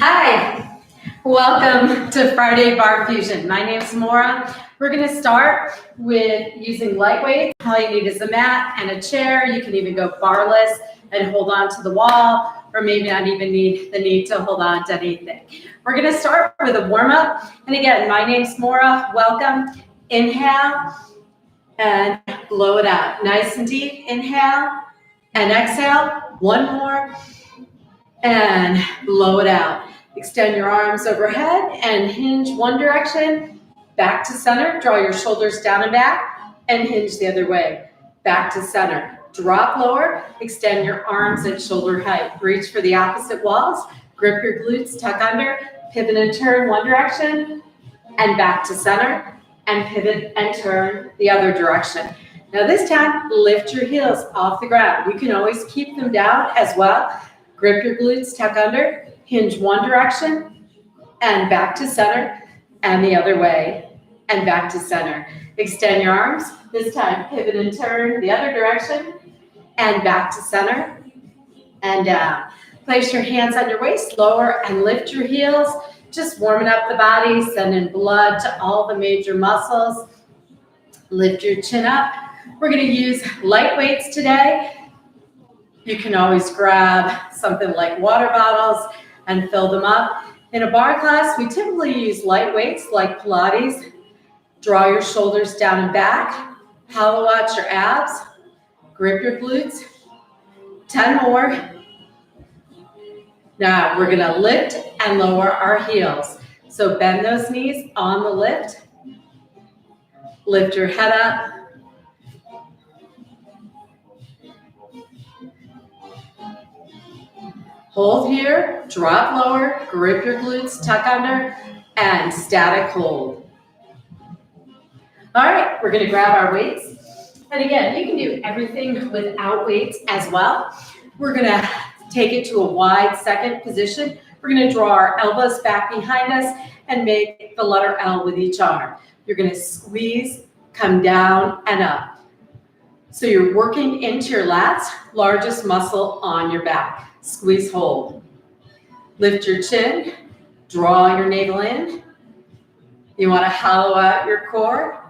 Hi, welcome to Friday Barre Fusion. My name is Moira. We're going to start with using light weights. All you need is a mat and a chair. You can even go barless and hold on to the wall, or maybe not even need to hold on to anything. We're going to start with a warm-up. And again, my name's Moira. Welcome. Inhale and blow it out. Nice and deep. Inhale and exhale. One more. And blow it out. Extend your arms overhead and hinge one direction, back to center. Draw your shoulders down and back and hinge the other way. Back to center. Drop lower, extend your arms at shoulder height. Reach for the opposite walls. Grip your glutes, tuck under, pivot and turn one direction and back to center and pivot and turn the other direction. Now this time, lift your heels off the ground. You can always keep them down as well. Grip your glutes, tuck under, hinge one direction, and back to center, and the other way, and back to center. Extend your arms, this time pivot and turn the other direction, and back to center, and down. Place your hands on your waist, lower and lift your heels, just warming up the body, sending blood to all the major muscles. Lift your chin up. We're gonna use light weights today. You can always grab something like water bottles and fill them up. In a bar class, we typically use light weights like Pilates. Draw your shoulders down and back. Hollow out your abs. Grip your glutes. 10 more. Now we're gonna lift and lower our heels. So bend those knees on the lift. Lift your head up. Hold here, drop lower, grip your glutes, tuck under, and static hold. All right, we're gonna grab our weights. And again, you can do everything without weights as well. We're gonna take it to a wide second position. We're gonna draw our elbows back behind us and make the letter L with each arm. You're gonna squeeze, come down and up. So you're working into your lats, largest muscle on your back. Squeeze, hold. Lift your chin, draw your navel in. You want to hollow out your core.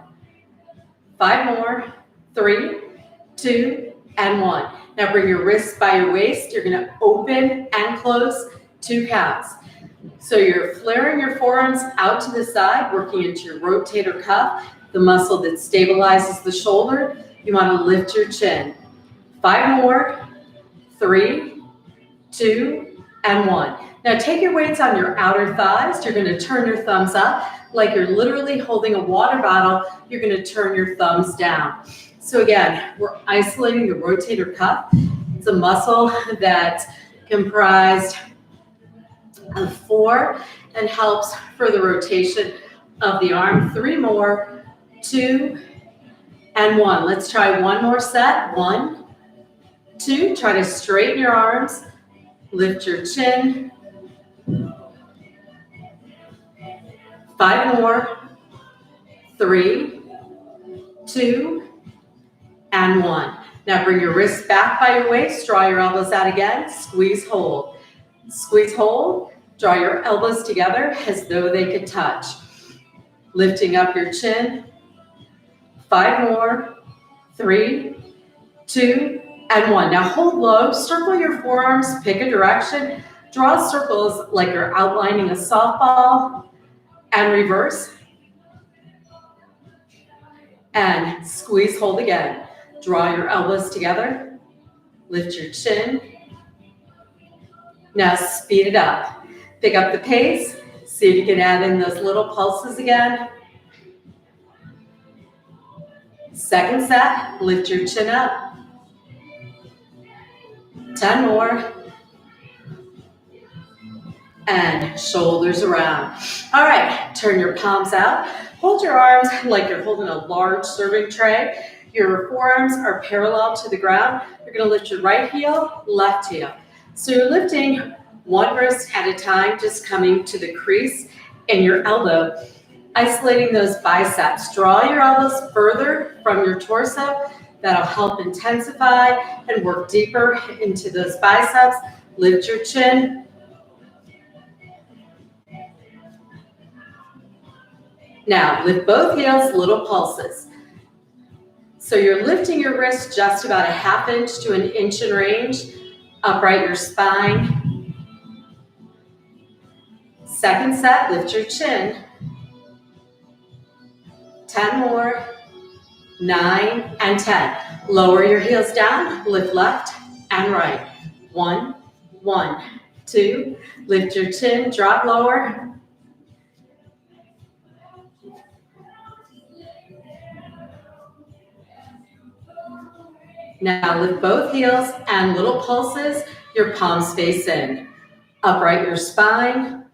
5 more, 3, 2, and 1. Now bring your wrists by your waist. You're going to open and close 2 counts. So you're flaring your forearms out to the side, working into your rotator cuff, the muscle that stabilizes the shoulder. You want to lift your chin. 5 more, 3, 2, and 1. Now take your weights on your outer thighs. You're going to turn your thumbs up like you're literally holding a water bottle. You're going to turn your thumbs down. So again, we're isolating the rotator cuff. It's a muscle that's comprised of 4 and helps for the rotation of the arm. 3 more, 2, and 1. Let's try one more set. 1, 2. Try to straighten your arms. Lift your chin. 5 more. 3, 2, and 1. Now bring your wrists back by your waist. Draw your elbows out again. Squeeze, hold. Squeeze, hold. Draw your elbows together as though they could touch. Lifting up your chin. 5 more. 3, 2, and 1. Now hold low, circle your forearms, pick a direction, draw circles like you're outlining a softball, and reverse. And squeeze, hold again. Draw your elbows together, lift your chin. Now speed it up. Pick up the pace, see if you can add in those little pulses again. Second set, lift your chin up. 10 more. And shoulders around. All right, turn your palms out. Hold your arms like you're holding a large serving tray. Your forearms are parallel to the ground. You're going to lift your right heel, left heel. So you're lifting one wrist at a time, just coming to the crease in your elbow, isolating those biceps. Draw your elbows further from your torso. That'll help intensify and work deeper into those biceps. Lift your chin. Now, lift both heels, little pulses. So you're lifting your wrist just about a ½ inch to 1 inch in range. Upright your spine. Second set, lift your chin. 10 more. 9 and 10. Lower your heels down, lift left and right. 1, 1, 2. Lift your chin, drop lower. Now lift both heels and little pulses, your palms face in. Upright your spine.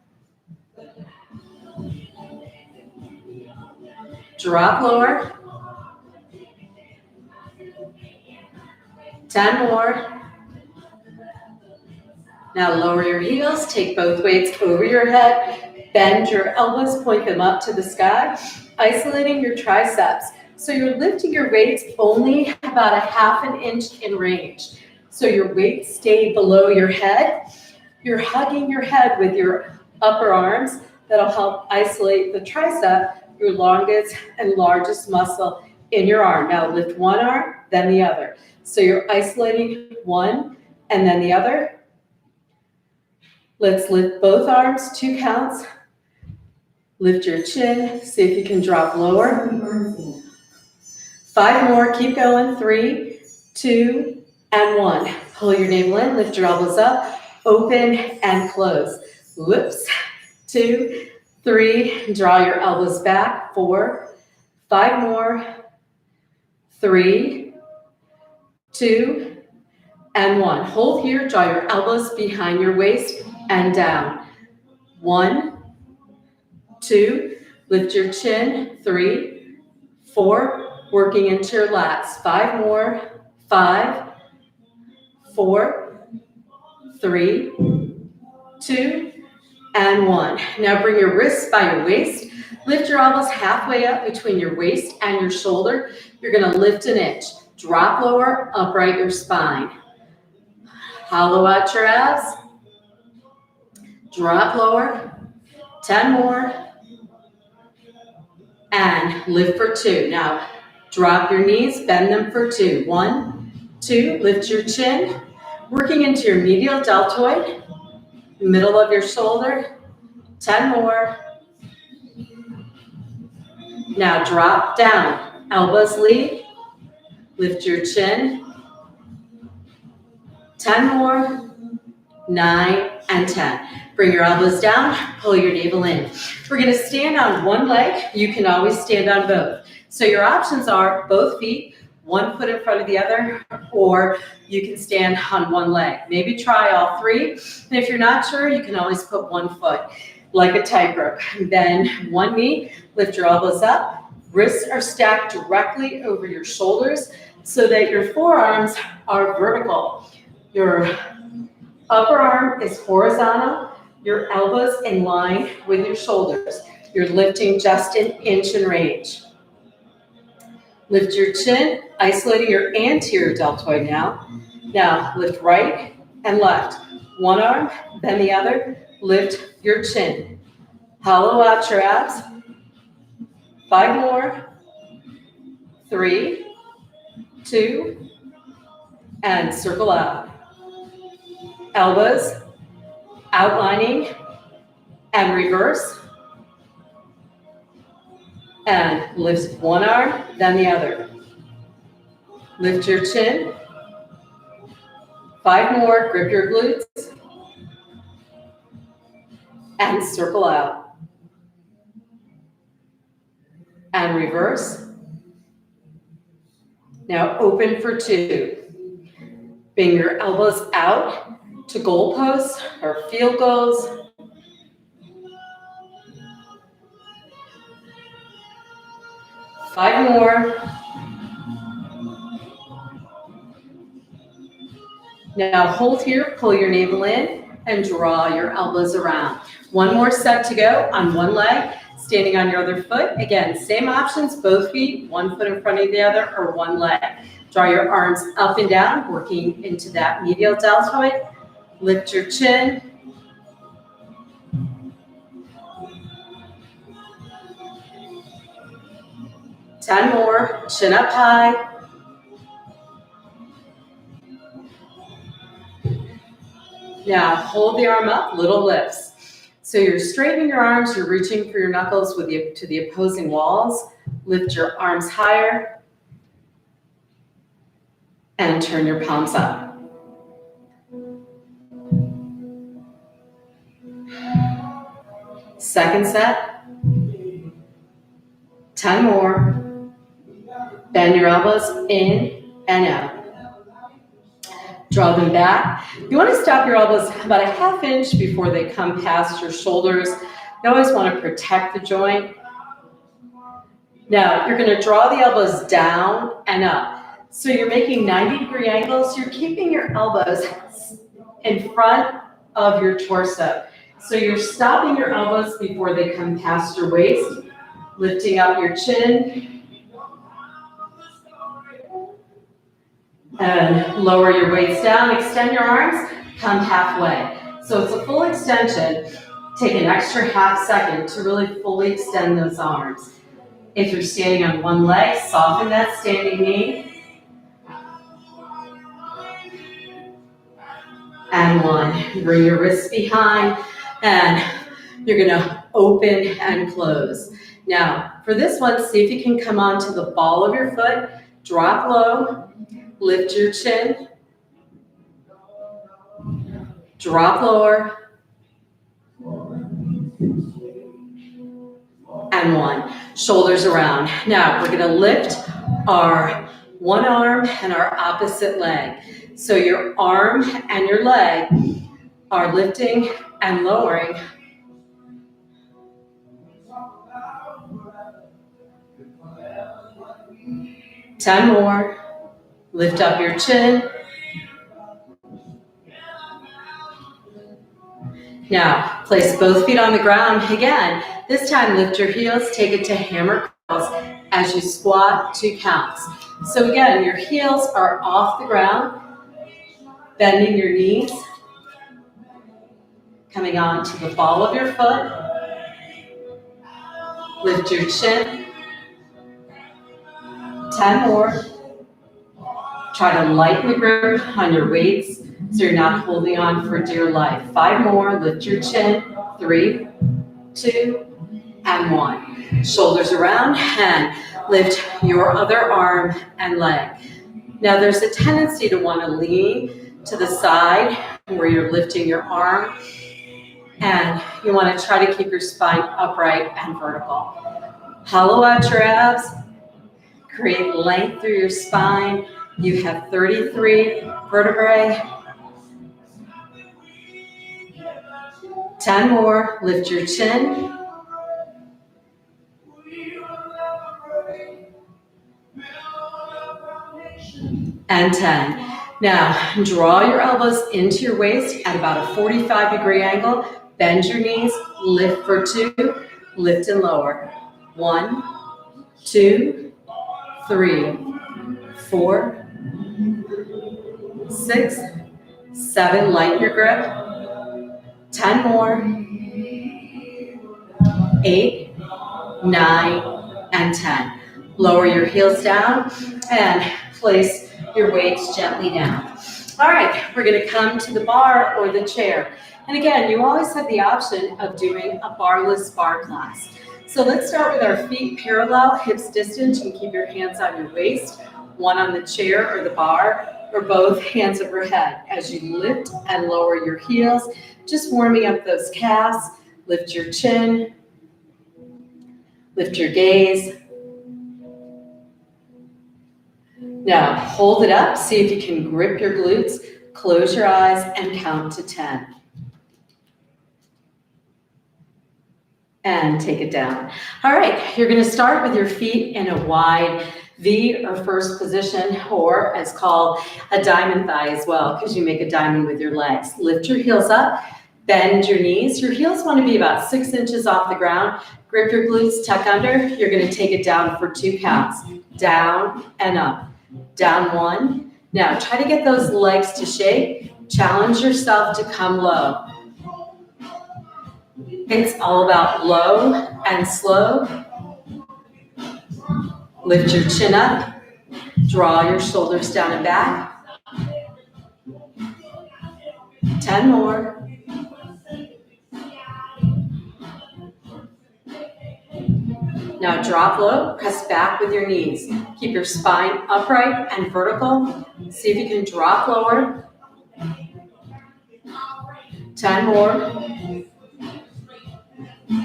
Drop lower. 10 more. Now lower your heels, take both weights over your head, bend your elbows, point them up to the sky, isolating your triceps. So you're lifting your weights only about a ½ inch in range. So your weights stay below your head. You're hugging your head with your upper arms. That'll help isolate the tricep, your longest and largest muscle in your arm. Now lift one arm, then the other. So you're isolating one and then the other. Let's lift both arms, 2 counts. Lift your chin, see if you can drop lower. 5 more, keep going. 3, 2, and 1. Pull your navel in, lift your elbows up, open and close. Whoops. 2, 3, draw your elbows back. 4, 5 more. 3, 2, and 1. Hold here, draw your elbows behind your waist and down. 1, 2, lift your chin. 3, 4, working into your lats. 5 more. 5, 4, 3, 2, and 1. Now bring your wrists by your waist. Lift your elbows halfway up between your waist and your shoulder. You're going to lift an inch. Drop lower, upright your spine. Hollow out your abs. Drop lower. 10 more. And lift for 2. Now, drop your knees, bend them for 2. 1, 2, lift your chin. Working into your medial deltoid, middle of your shoulder. 10 more. Now drop down, elbows lead. Lift your chin. 10 more. 9 and 10. Bring your elbows down, pull your navel in. We're going to stand on one leg. You can always stand on both. So your options are both feet, 1 foot in front of the other, or you can stand on one leg. Maybe try all 3. And if you're not sure, you can always put 1 foot, like a tightrope. Then 1 knee, lift your elbows up. Wrists are stacked directly over your shoulders so that your forearms are vertical. Your upper arm is horizontal, your elbows in line with your shoulders. You're lifting just an inch in range. Lift your chin, isolating your anterior deltoid now. Now lift right and left. One arm, then the other. Lift your chin. Hollow out your abs. 5 more. 3, 2, and circle out. Elbows outlining and reverse. And lift one arm, then the other. Lift your chin. 5 more, grip your glutes. And circle out. And reverse. Now open for 2. Bring your elbows out to goalposts or field goals. Five more. Now hold here, pull your navel in, and draw your elbows around. 1 more set to go on one leg, standing on your other foot. Again, same options, both feet, 1 foot in front of the other, or one leg. Draw your arms up and down, working into that medial deltoid. Lift your chin. 10 more, chin up high. Now hold the arm up, little lifts. So you're straightening your arms, you're reaching for your knuckles to the opposing walls. Lift your arms higher and turn your palms up. Second set, 10 more. Bend your elbows in and out. Draw them back. You want to stop your elbows about a ½ inch before they come past your shoulders. You always want to protect the joint. Now, you're going to draw the elbows down and up. So you're making 90-degree angles. You're keeping your elbows in front of your torso. So you're stopping your elbows before they come past your waist, lifting up your chin, and lower your waist down. Extend your arms, come halfway. So it's a full extension. Take an extra ½ second to really fully extend those arms. If you're standing on one leg, soften that standing knee. And one. Bring your wrists behind, and you're gonna open and close. Now, for this one, see if you can come onto the ball of your foot, drop low, lift your chin, drop lower, and one. Shoulders around. Now, we're gonna lift our one arm and our opposite leg. So your arm and your leg are lifting and lowering. Ten more. Lift up your chin. Now, place both feet on the ground. Again, this time lift your heels, take it to hammer curls as you squat 2 counts. So again, your heels are off the ground, bending your knees, coming onto the ball of your foot. Lift your chin. 10 more. Try to lighten the grip on your weights so you're not holding on for dear life. 5 more. Lift your chin. 3, 2, and 1. Shoulders around and lift your other arm and leg. Now there's a tendency to want to lean to the side where you're lifting your arm, and you want to try to keep your spine upright and vertical. Hollow out your abs. Create length through your spine. You have 33 vertebrae. 10 more. Lift your chin. And 10. Now, draw your elbows into your waist at about a 45-degree angle. Bend your knees. Lift for 2. Lift and lower. 1, 2, 3, 4, 6, 7. Lighten your grip. 10 more. 8, 9, and 10. Lower your heels down and place your weights gently down. All right, we're going to come to the bar or the chair. And again, you always have the option of doing a barless bar class. So let's start with our feet parallel, hips distant. You can keep your hands on your waist, one on the chair or the bar, or both hands overhead. As you lift and lower your heels, just warming up those calves. Lift your chin, lift your gaze. Now hold it up, see if you can grip your glutes, close your eyes and count to 10. And take it down. All right, you're gonna start with your feet in a wide V or first position, or as called a diamond thigh as well, because you make a diamond with your legs. Lift your heels up, bend your knees. Your heels wanna be about 6 inches off the ground. Grip your glutes, tuck under. You're gonna take it down for 2 counts. Down and up. Down 1. Now try to get those legs to shake. Challenge yourself to come low. It's all about low and slow. Lift your chin up. Draw your shoulders down and back. 10 more. Now drop low, press back with your knees. Keep your spine upright and vertical. See if you can drop lower. 10 more.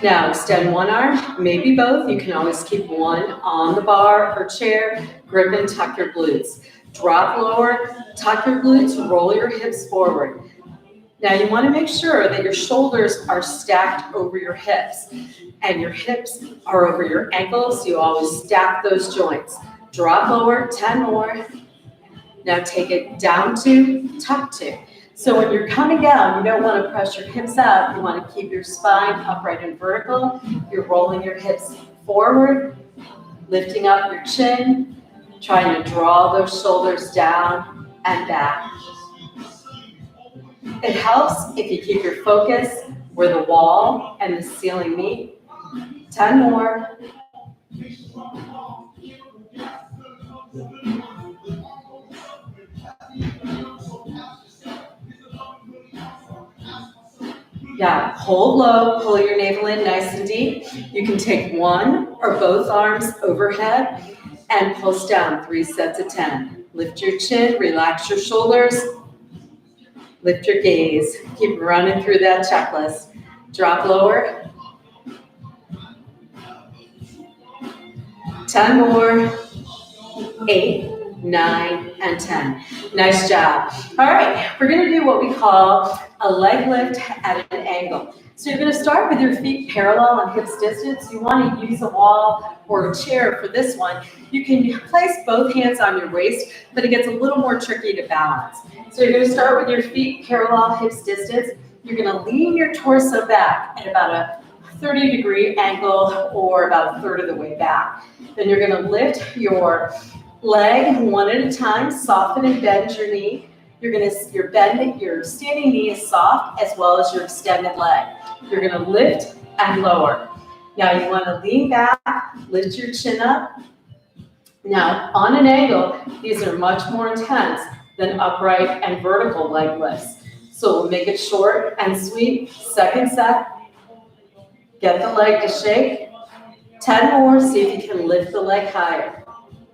Now extend one arm, maybe both. You can always keep one on the bar or chair. Grip and tuck your glutes. Drop lower, tuck your glutes, roll your hips forward. Now you want to make sure that your shoulders are stacked over your hips and your hips are over your ankles. You always stack those joints. Drop lower, 10 more. Now take it down to, tuck to. So when you're coming down, you don't want to press your hips out. You want to keep your spine upright and vertical. You're rolling your hips forward, lifting up your chin, trying to draw those shoulders down and back. It helps if you keep your focus where the wall and the ceiling meet. 10 more. Yeah, hold low, pull your navel in nice and deep. You can take one or both arms overhead and pulse down 3 sets of 10. Lift your chin, relax your shoulders, lift your gaze. Keep running through that checklist. Drop lower. 10 more. 8, 9, and 10. Nice job. All right, we're going to do what we call a leg lift at an angle. So you're going to start with your feet parallel and hips distance. You want to use a wall or a chair for this one. You can place both hands on your waist, but it gets a little more tricky to balance. So you're going to start with your feet parallel, hips distance. You're going to lean your torso back at about a 30-degree angle or about a third of the way back. Then you're going to lift your leg one at a time, soften and bend your knee. Your standing knee is soft as well as your extended leg. You're going to lift and lower. Now you want to lean back, lift your chin up. Now on an angle, these are much more intense than upright and vertical leg lifts. So we'll make it short and sweet. Second set. Get the leg to shake. 10 more, see if you can lift the leg higher.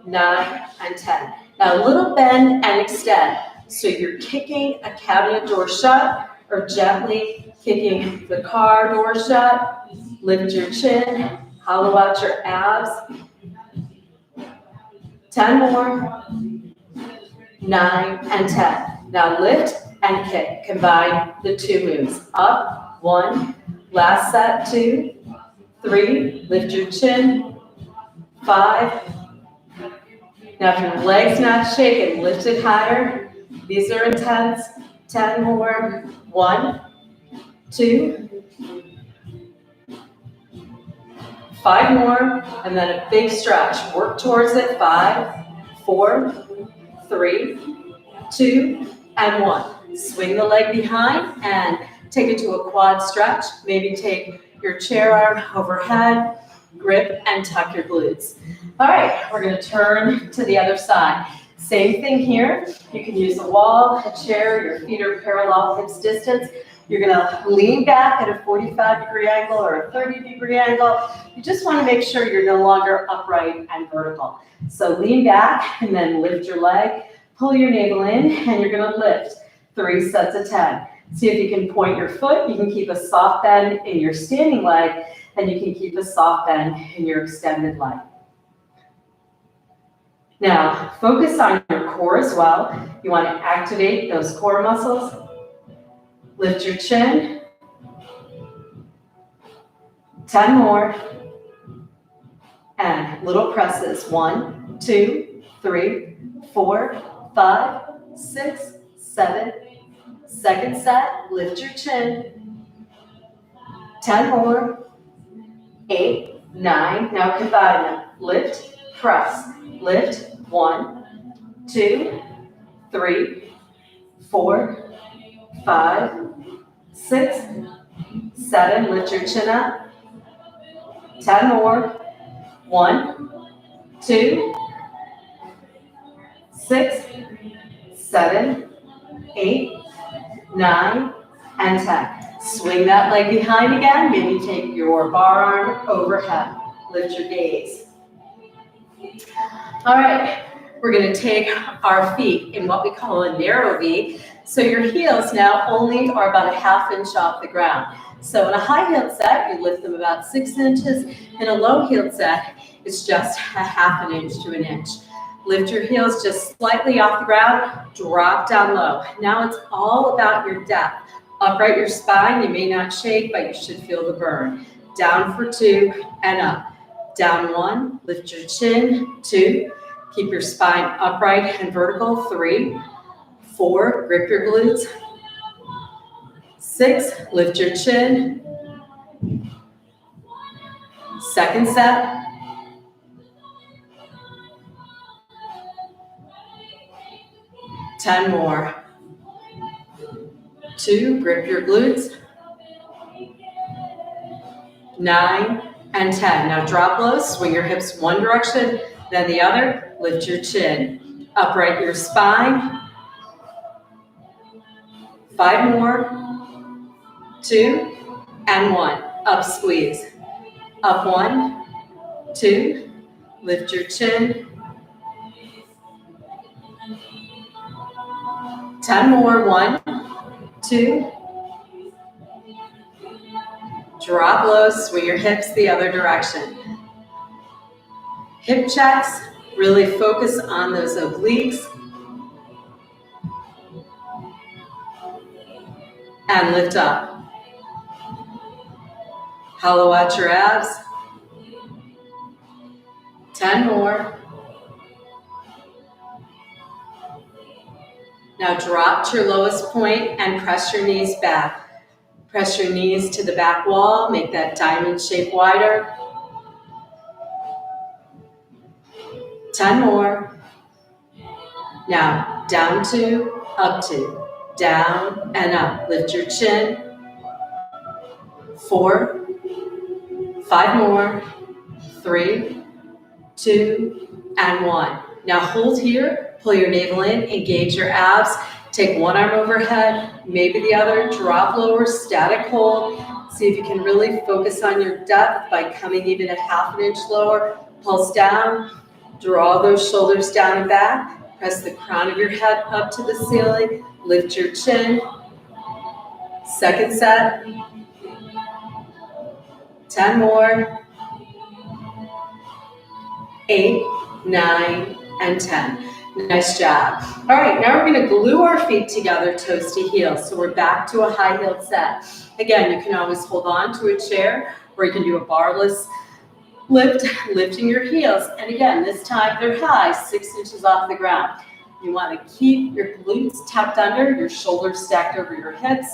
9 and 10. Now a little bend and extend. So you're kicking a cabinet door shut or gently kicking the car door shut. Lift your chin, hollow out your abs. 10 more. 9 and 10. Now lift and kick. Combine the two moves. Up, 1. Last set, 2, 3. Lift your chin. 5. Now if your leg's not shaking, lift it higher. These are intense. 10 more. 1, 2, 5 more, and then a big stretch. Work towards it. 5, 4, 3, 2, and 1. Swing the leg behind and take it to a quad stretch. Maybe take your chair arm overhead, grip and tuck your glutes. All right, we're going to turn to the other side. Same thing here. You can use a wall, a chair, your feet are parallel, hips distance. You're going to lean back at a 45-degree angle or a 30-degree angle. You just want to make sure you're no longer upright and vertical. So lean back and then lift your leg, pull your navel in, and you're going to lift 3 sets of 10. See if you can point your foot. You can keep a soft bend in your standing leg, and you can keep a soft bend in your extended leg. Now, focus on your core as well. You want to activate those core muscles. Lift your chin. 10 more. And little presses. 1, 2, 3, 4, 5, 6, 7. Second set, lift your chin. 10 more. 8, 9. Now combine them. Lift, press. Lift. 1, 2, 3, 4, 5, 6, 7. Lift your chin up. 10 more. 1, 2, 6, 7, 8, 9, and 10. Swing that leg behind again. Maybe take your bar arm overhead. Lift your gaze. All right, we're going to take our feet in what we call a narrow V. So your heels now only are about a ½ inch off the ground. So in a high-heeled set, you lift them about 6 inches. In a low-heeled set, it's just a ½ inch to an inch. Lift your heels just slightly off the ground, drop down low. Now it's all about your depth. Upright your spine, you may not shake, but you should feel the burn. Down for 2 and up. Down 1, lift your chin, 2, keep your spine upright and vertical, 3, 4, grip your glutes, 6, lift your chin, second set, 10 more, 2, grip your glutes, 9, and 10. Now drop low, swing your hips one direction, then the other, lift your chin, upright your spine, 5 more, 2, and 1, up squeeze, up 1, 2, lift your chin, 10 more, 1, 2, drop low, swing your hips the other direction. Hip checks, really focus on those obliques. And lift up. Hollow out your abs. 10 more. Now drop to your lowest point and press your knees back. Press your knees to the back wall, make that diamond shape wider. 10 more. Now down 2, up 2, down and up. Lift your chin. 4, 5 more, 3, 2, and 1. Now hold here, pull your navel in, engage your abs. Take one arm overhead, maybe the other, drop lower, static hold. See if you can really focus on your depth by coming even a ½ inch lower. Pulse down, draw those shoulders down and back. Press the crown of your head up to the ceiling. Lift your chin. Second set. 10 more. 8, 9, and 10. Nice job. All right, now we're going to glue our feet together, toes to heels. So we're back to a high-heeled set. Again, you can always hold on to a chair, or you can do a barless lift, lifting your heels. And again, this time they're high, 6 inches off the ground. You want to keep your glutes tucked under, your shoulders stacked over your hips.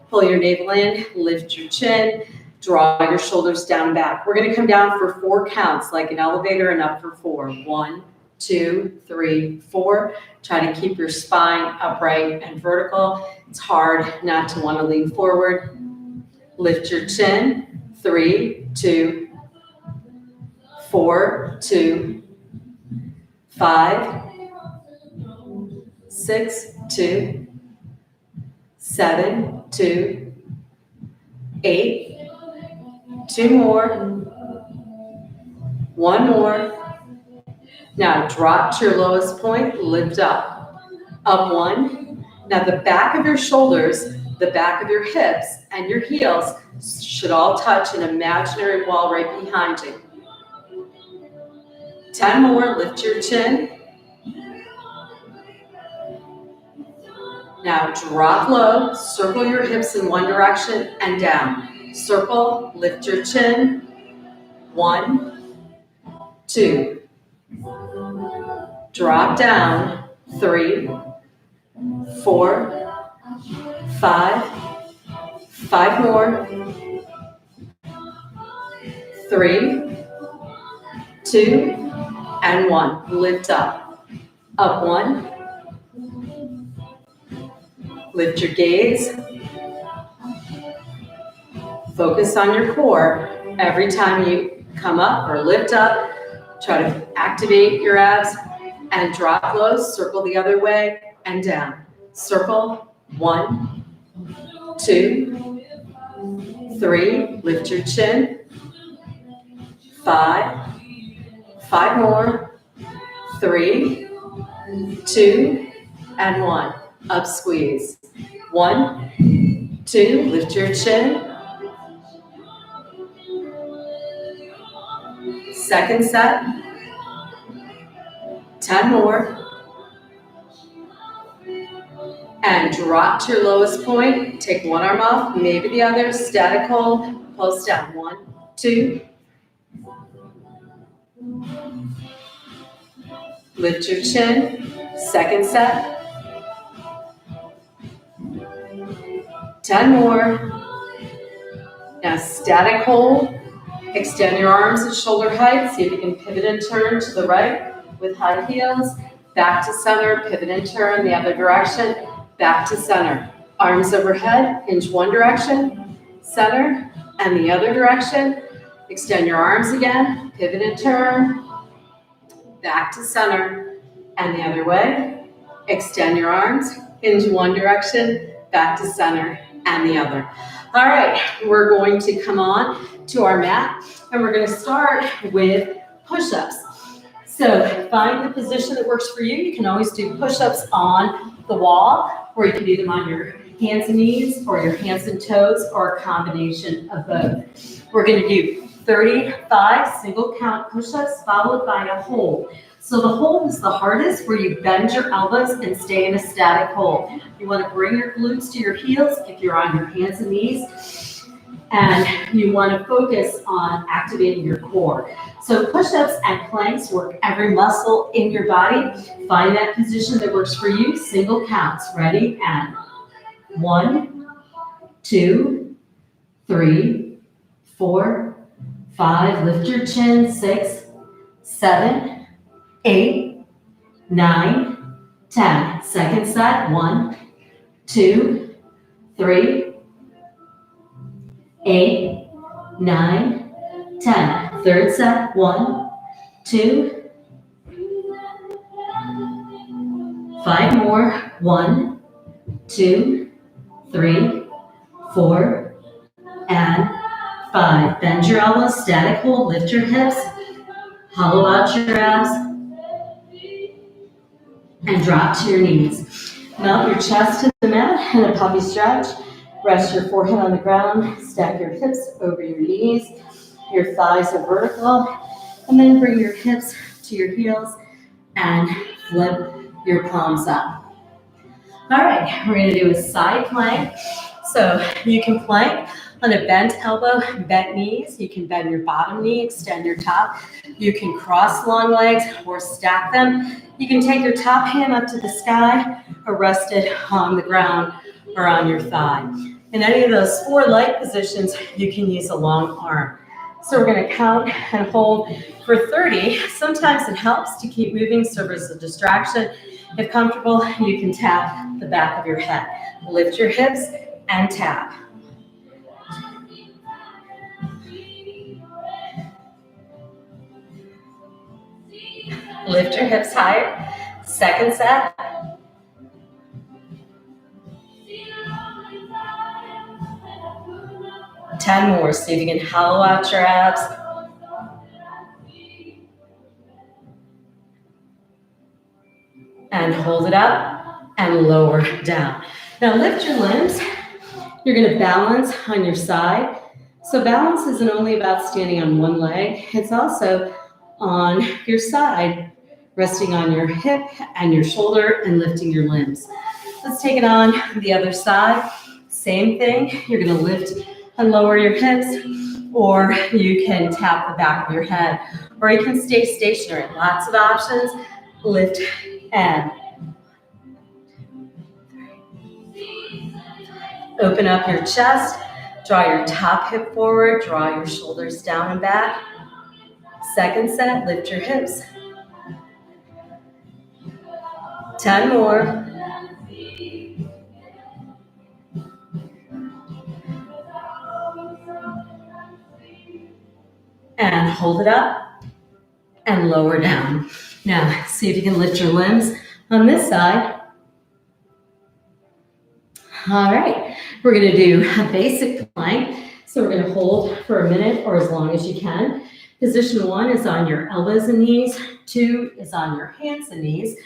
Pull your navel in, lift your chin, draw your shoulders down back. We're going to come down for 4 counts, like an elevator, and up for 4. 1, 2, 3, 4. Try to keep your spine upright and vertical. It's hard not to want to lean forward. Lift your chin. 3, 2, 4, 2, 5, 6, 2, 7, 2, 8, 2 more, 1 more. Now drop to your lowest point, lift up. Up 1. Now the back of your shoulders, the back of your hips, and your heels should all touch an imaginary wall right behind you. 10 more, lift your chin. Now drop low, circle your hips in one direction and down. Circle, lift your chin. 1, 2. Drop down. 3, 4, 5. 5 more. 3, 2, and 1. Lift up. Up 1. Lift your gaze. Focus on your core. Every time you come up or lift up, Try to activate your abs and drop low. Circle the other way and down. Circle. 1, 2, 3. Lift your chin. 5. 5 more. 3, 2, and 1. Up squeeze. 1, 2. Lift your chin. Second set. 10 more. And drop to your lowest point. Take one arm off, maybe the other. Static hold. Pulse down. 1, 2. Lift your chin. Second set. 10 more. Now static hold. Extend your arms at shoulder height. See if you can pivot and turn to the right with high heels. Back to center. Pivot and turn the other direction. Back to center. Arms overhead. Hinge one direction. Center. And the other direction. Extend your arms again. Pivot and turn. Back to center. And the other way. Extend your arms. Hinge one direction. Back to center. And the other. All right, we're going to come on to our mat, and we're going to start with push-ups. So find the position that works for you. You can always do push-ups on the wall, or you can do them on your hands and knees, or your hands and toes, or a combination of both. We're going to do 35 single count push-ups followed by a hold. So the hold is the hardest, where you bend your elbows and stay in a static hold. You want to bring your glutes to your heels if you're on your hands and knees. And you want to focus on activating your core. So push-ups and planks work every muscle in your body. Find that position that works for you. Single counts. Ready? And 1, 2, 3, 4, 5. Lift your chin. 6, 7, 8, 9, 10. Second set. 1, 2, 3, 8, 9, 10. Third set. 1, 2, 5 more. 1, 2, 3, 4, and 5. Bend your elbows, static hold, lift your hips, hollow out your abs, and drop to your knees. Mount your chest to the mat in a puppy stretch. Rest your forehead on the ground. Stack your hips over your knees. Your thighs are vertical. And then bring your hips to your heels and flip your palms up. All right, we're going to do a side plank. So you can plank on a bent elbow, bent knees. You can bend your bottom knee, extend your top. You can cross long legs or stack them. You can take your top hand up to the sky or rest it on the ground or on your thigh. In any of those 4 light positions, you can use a long arm. So we're going to count and hold for 30. Sometimes it helps to keep moving, serve as a distraction. If comfortable, you can tap the back of your head. Lift your hips and tap. Lift your hips higher. Second set. Ten more. See if you can hollow out your abs. And hold it up and lower down. Now lift your limbs. You're going to balance on your side. So balance isn't only about standing on one leg. It's also on your side, resting on your hip and your shoulder and lifting your limbs. Let's take it on the other side. Same thing. You're going to lift and lower your hips, or you can tap the back of your head, or you can stay stationary. Lots of options. Lift and open up your chest. Draw your top hip forward. Draw your shoulders down and back. Second set, lift your hips. 10 more. And hold it up and lower down. Now, see if you can lift your limbs on this side. All right, we're gonna do a basic plank. So we're gonna hold for a minute or as long as you can. Position 1 is on your elbows and knees. 2 is on your hands and knees.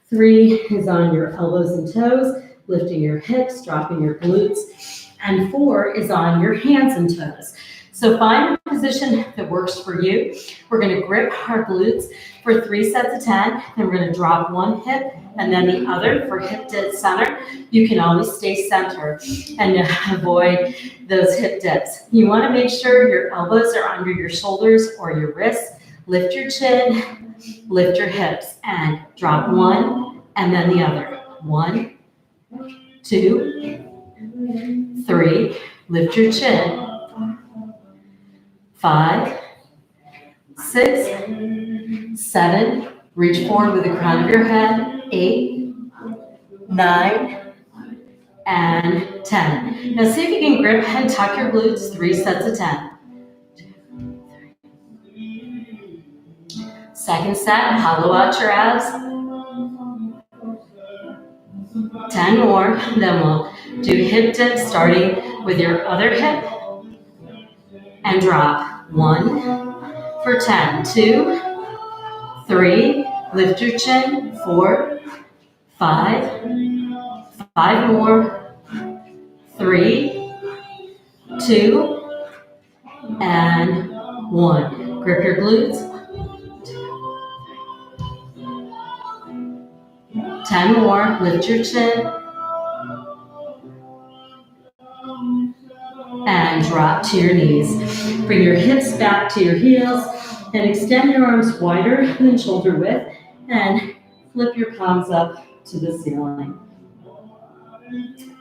3 is on your elbows and toes, lifting your hips, dropping your glutes. And 4 is on your hands and toes. So find a position that works for you. We're gonna grip our glutes for 3 sets of 10, then we're gonna drop one hip and then the other for hip dead center. You can always stay centered and avoid those hip dips. You wanna make sure your elbows are under your shoulders or your wrists. Lift your chin, lift your hips, and drop one and then the other. 1, 2, 3, lift your chin. 5, 6, 7, reach forward with the crown of your head. 8, 9, and 10. Now see if you can grip and tuck your glutes, 3 sets of 10. 2, 3. Second set, hollow out your abs. 10 more, then we'll do hip dips starting with your other hip and drop. 1 for 10, 2, 3, lift your chin. 4, 5, 5 more, 3, 2, and 1. Grip your glutes. 10 more, lift your chin. And drop to your knees. Bring your hips back to your heels and extend your arms wider than shoulder width and flip your palms up to the ceiling.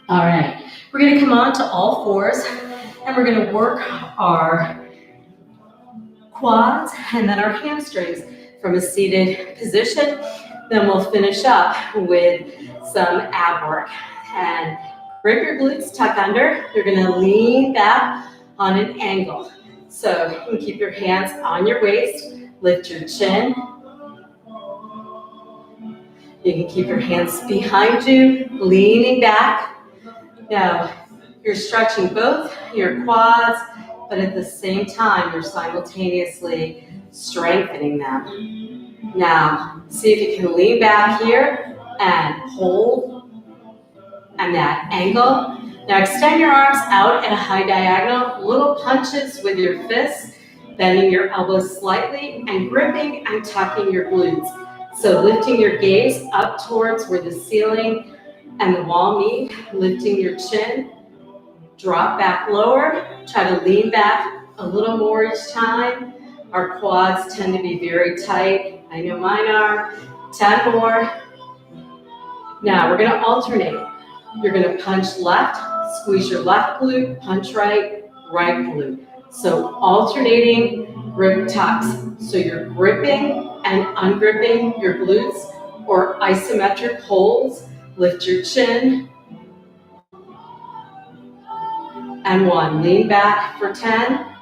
All right, we're gonna come on to all fours and we're gonna work our quads and then our hamstrings from a seated position. Then we'll finish up with some ab work. And grip your glutes, tuck under. You're gonna lean back on an angle. So you can keep your hands on your waist, lift your chin. You can keep your hands behind you, leaning back. Now, you're stretching both your quads, but at the same time, you're simultaneously strengthening them. Now, see if you can lean back here and hold. And that angle. Now extend your arms out at a high diagonal, little punches with your fists, bending your elbows slightly and gripping and tucking your glutes. So lifting your gaze up towards where the ceiling and the wall meet, lifting your chin, drop back lower, try to lean back a little more each time. Our quads tend to be very tight. I know mine are. 10 more. Now we're gonna alternate. You're gonna punch left, squeeze your left glute, punch right, right glute. So alternating grip tucks. So you're gripping and ungripping your glutes or isometric holds. Lift your chin. And 1, lean back for 10.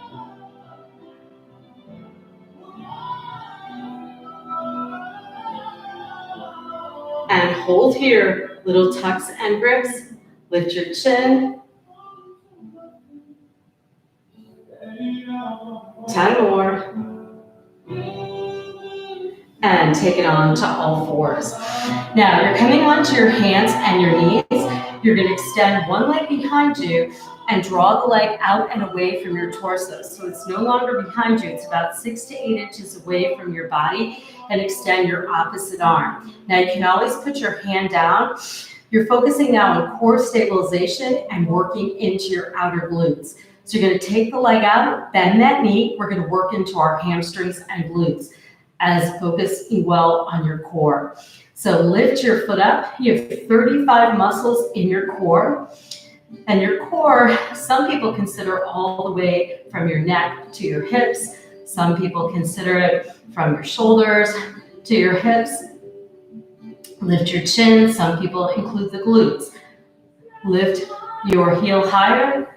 And hold here, little tucks and grips. Lift your chin. 10 more. And take it on to all fours. Now you're coming onto your hands and your knees. You're gonna extend one leg behind you and draw the leg out and away from your torso. So it's no longer behind you, it's about 6 to 8 inches away from your body, and extend your opposite arm. Now you can always put your hand down. You're focusing now on core stabilization and working into your outer glutes. So you're gonna take the leg out, bend that knee. We're gonna work into our hamstrings and glutes as focusing well on your core. So lift your foot up. You have 35 muscles in your core. And your core, some people consider all the way from your neck to your hips. Some people consider it from your shoulders to your hips. Lift your chin. Some people include the glutes. Lift your heel higher.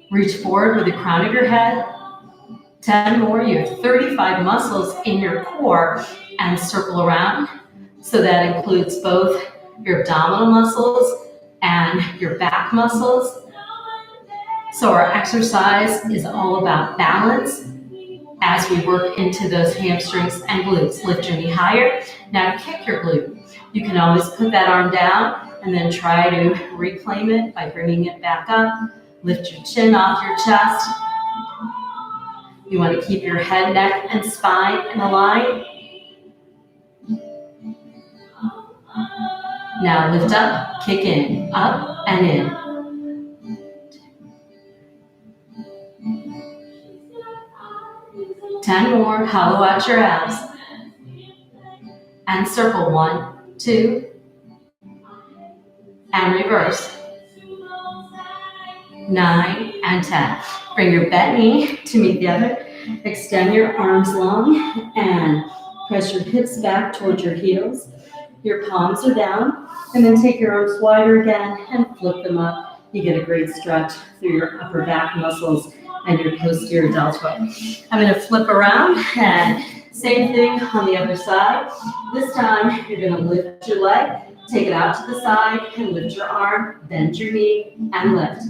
Reach forward with the crown of your head. 10 more. You have 35 muscles in your core, and circle around. So that includes both your abdominal muscles and your back muscles. So our exercise is all about balance as we work into those hamstrings and glutes. Lift your knee higher. Now kick your glute. You can always put that arm down and then try to reclaim it by bringing it back up. Lift your chin off your chest. You want to keep your head, neck, and spine in a line. Now lift up, kick in, up and in. Ten more, hollow out your abs. And circle 1, 2, and reverse. 9 and 10. Bring your bent knee to meet the other. Extend your arms long and press your hips back towards your heels. Your palms are down, and then take your arms wider again and flip them up. You get a great stretch through your upper back muscles and your posterior deltoid. I'm going to flip around and same thing on the other side. This time you're going to lift your leg, take it out to the side and lift your arm, bend your knee and lift.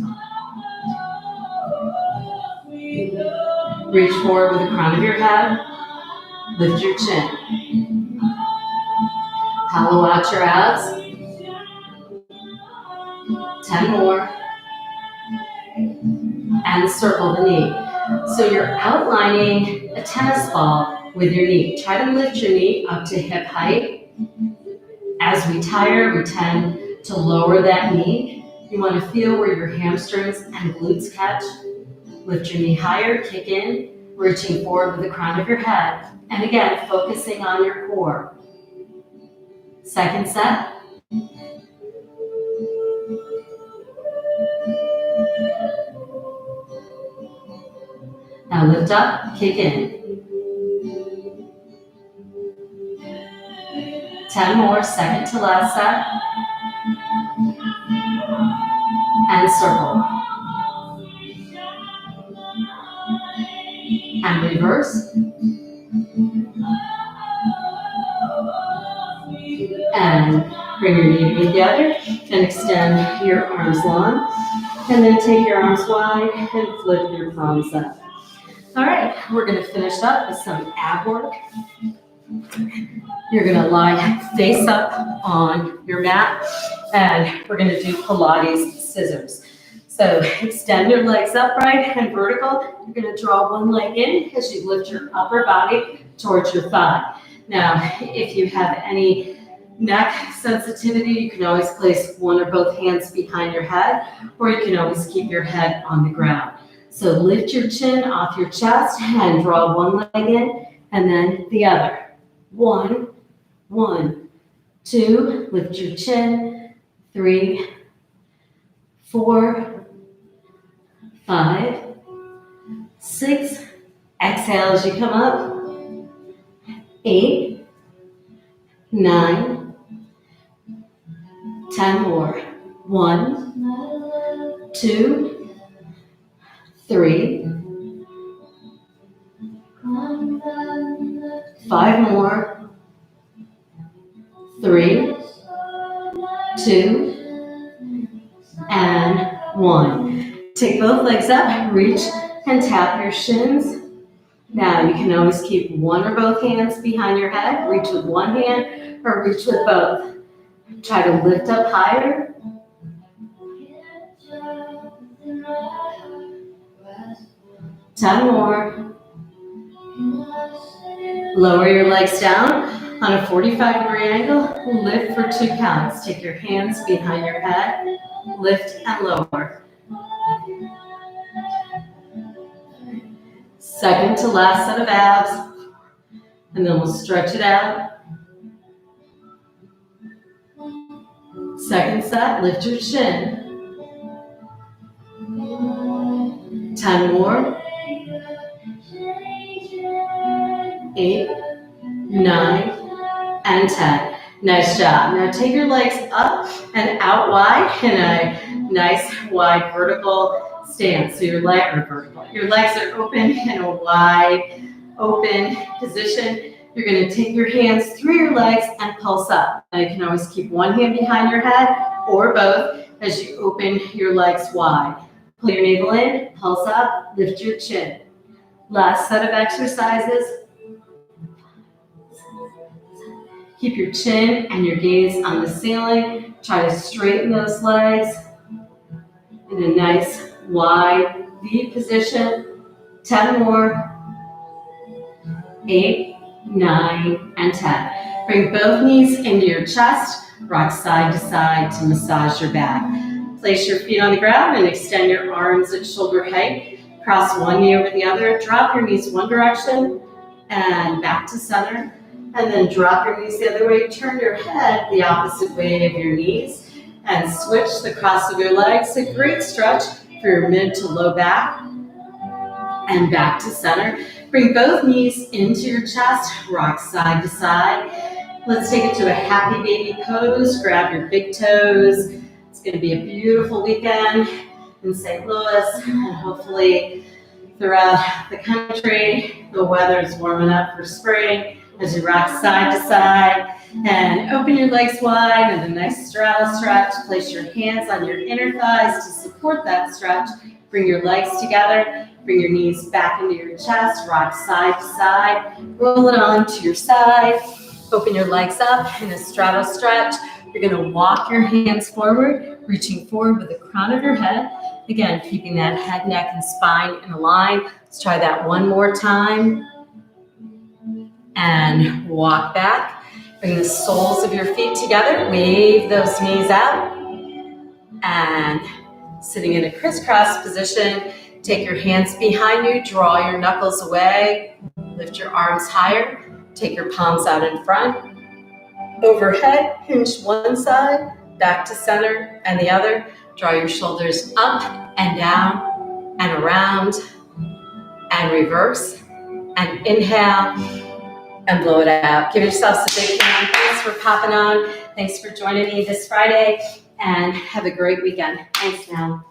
Reach forward with the crown of your head, lift your chin. Hollow out your abs. 10 more. And circle the knee. So you're outlining a tennis ball with your knee. Try to lift your knee up to hip height. As we tire, we tend to lower that knee. You want to feel where your hamstrings and glutes catch. Lift your knee higher, kick in, reaching forward with the crown of your head. And again, focusing on your core. Second set. Now lift up, kick in. 10 more, second to last set. And circle. And reverse. And bring your knee together and extend your arms long. And then take your arms wide and flip your palms up. All right, we're going to finish up with some ab work. You're going to lie face up on your mat, and we're going to do Pilates scissors. So extend your legs upright and vertical. You're going to draw one leg in as you lift your upper body towards your thigh. Now, if you have any neck sensitivity, you can always place one or both hands behind your head, or you can always keep your head on the ground. So lift your chin off your chest and draw one leg in, and then the other. 1, 2, lift your chin. 3, 4, 5, 6. Exhale as you come up. 8, 9, 10 more. 1, 2, 3, 5 more. 3, 2, and 1. Take both legs up, reach and tap your shins. Now you can always keep one or both hands behind your head. Reach with one hand or reach with both. Try to lift up higher. Ten more. Lower your legs down on a 45-degree angle. Lift for 2 counts. Take your hands behind your head. Lift and lower. Second to last set of abs. And then we'll stretch it out. Second set, lift your chin. 10 more. 8, 9, and 10. Nice job. Now take your legs up and out wide in a nice wide vertical stance. So your legs are open in a wide open position. You're going to take your hands through your legs and pulse up. Now you can always keep one hand behind your head or both as you open your legs wide. Pull your navel in, pulse up, lift your chin. Last set of exercises. Keep your chin and your gaze on the ceiling. Try to straighten those legs in a nice wide V position. 10 more. 8, 9, and 10. Bring both knees into your chest. Rock side to side to massage your back. Place your feet on the ground and extend your arms at shoulder height. Cross one knee over the other. Drop your knees one direction and back to center. And then drop your knees the other way. Turn your head the opposite way of your knees and switch the cross of your legs. A great stretch for your mid to low back and back to center. Bring both knees into your chest. Rock side to side. Let's take it to a happy baby pose. Grab your big toes. It's going to be a beautiful weekend in St. Louis and hopefully throughout the country. The weather is warming up for spring. As you rock side to side and open your legs wide and a nice straddle stretch. Place your hands on your inner thighs to support that stretch. Bring your legs together. Bring your knees back into your chest. Rock side to side. Roll it on to your side. Open your legs up in a straddle stretch. You're going to walk your hands forward, reaching forward with the crown of your head. Again, keeping that head, neck, and spine in a line. Let's try that one more time. And walk back. Bring the soles of your feet together. Wave those knees out. And sitting in a crisscross position, take your hands behind you. Draw your knuckles away. Lift your arms higher. Take your palms out in front. Overhead, hinge one side, back to center and the other. Draw your shoulders up and down and around and reverse. And inhale. And blow it out. Give yourselves a big hand. Thanks for popping on. Thanks for joining me this Friday. And have a great weekend. Thanks now.